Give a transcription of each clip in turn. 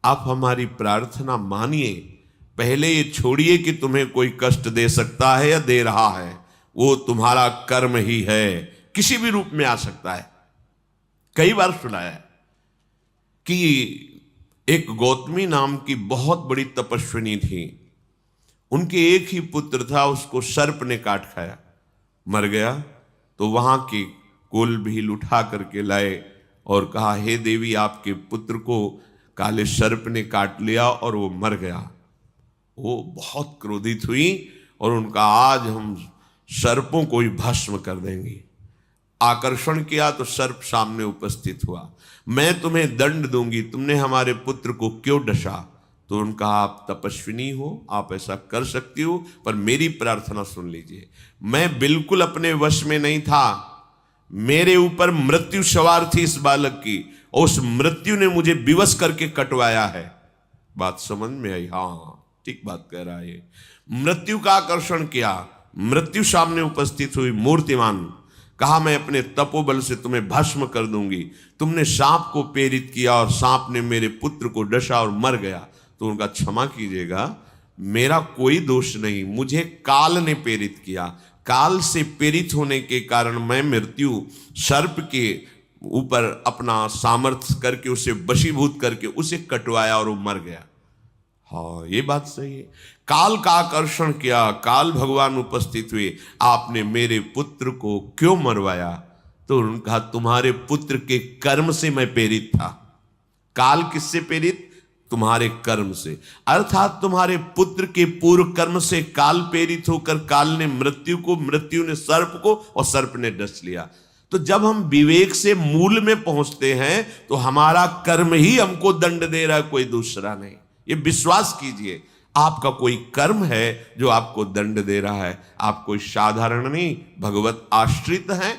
आप हमारी प्रार्थना मानिए। पहले ये छोड़िए कि तुम्हें कोई कष्ट दे सकता है या दे रहा है, वो तुम्हारा कर्म ही है, किसी भी रूप में आ सकता है। कई बार सुना है कि एक गौतमी नाम की बहुत बड़ी तपस्विनी थी, उनके एक ही पुत्र था, उसको सर्प ने काट खाया, मर गया। तो वहां के कुल भील उठा करके लाए और कहा, हे देवी, आपके पुत्र को काले सर्प ने काट लिया और वो मर गया। वो बहुत क्रोधित हुई और उनका, आज हम सर्पों को ही भस्म कर देंगे। आकर्षण किया तो सर्प सामने उपस्थित हुआ, मैं तुम्हें दंड दूंगी, तुमने हमारे पुत्र को क्यों डसा? तो उनका, आप तपस्विनी हो, आप ऐसा कर सकती हो, पर मेरी प्रार्थना सुन लीजिए। मैं बिल्कुल अपने वश में नहीं था, मेरे ऊपर मृत्यु सवार थी इस बालक की, और उस मृत्यु ने मुझे विवश करके कटवाया है। बात समझ में आई? हाँ, ठीक बात कह रहा है। मृत्यु का आकर्षण किया, मृत्यु सामने उपस्थित हुई मूर्तिमान, कहा, मैं अपने तपोबल से तुम्हें भस्म कर दूंगी। तुमने सांप को प्रेरित किया और सांप ने मेरे पुत्र को डसा और मर गया। तो उनका, क्षमा कीजिएगा, मेरा कोई दोष नहीं, मुझे काल ने प्रेरित किया। काल से प्रेरित होने के कारण मैं मृत्यु सर्प के ऊपर अपना सामर्थ्य करके उसे वशीभूत करके उसे कटवाया और वो मर गया। हाँ, ये बात सही है। काल का आकर्षण किया, काल भगवान उपस्थित हुए, आपने मेरे पुत्र को क्यों मरवाया? तो उनका, तुम्हारे पुत्र के कर्म से मैं प्रेरित था। काल किससे प्रेरित? तुम्हारे कर्म से, अर्थात तुम्हारे पुत्र के पूर्व कर्म से काल प्रेरित होकर काल ने मृत्यु को, मृत्यु ने सर्प को, और सर्प ने डस लिया। तो जब हम विवेक से मूल में पहुंचते हैं तो हमारा कर्म ही हमको दंड दे रहा है, कोई दूसरा नहीं। ये विश्वास कीजिए, आपका कोई कर्म है जो आपको दंड दे रहा है। आप कोई साधारण नहीं, भगवत आश्रित हैं,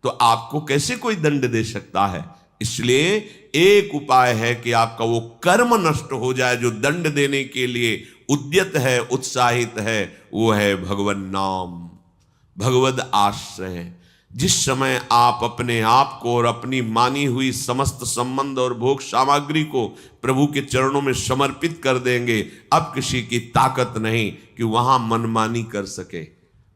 तो आपको कैसे कोई दंड दे सकता है? इसलिए एक उपाय है कि आपका वो कर्म नष्ट हो जाए जो दंड देने के लिए उद्यत है, उत्साहित है, वो है भगवन नाम, भगवद आश्रय। जिस समय आप अपने आप को और अपनी मानी हुई समस्त संबंध और भोग सामग्री को प्रभु के चरणों में समर्पित कर देंगे, अब किसी की ताकत नहीं कि वहां मनमानी कर सके।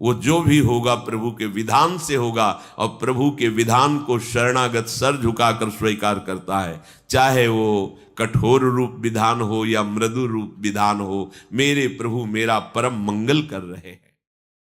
वो जो भी होगा प्रभु के विधान से होगा, और प्रभु के विधान को शरणागत सर झुकाकर स्वीकार करता है, चाहे वो कठोर रूप विधान हो या मृदु रूप विधान हो। मेरे प्रभु मेरा परम मंगल कर रहे हैं।